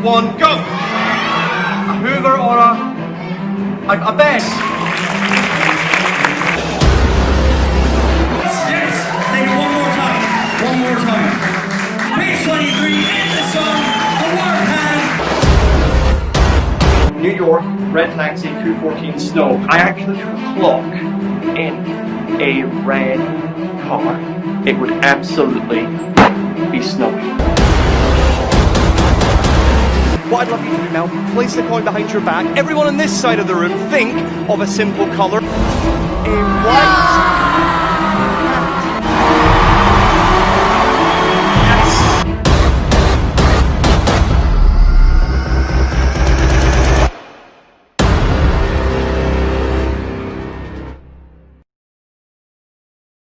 1, go! A Hoover or a bed? Yes, take it one more time. One more time. Page 23 in the sun, a work hand. New York, red taxi, 2:14 snow. I actually took a clock in a red car. It would absolutely be snowy. What I'd love you to do now, place the coin behind your back. Everyone on this side of the room, think of a simple colour. A white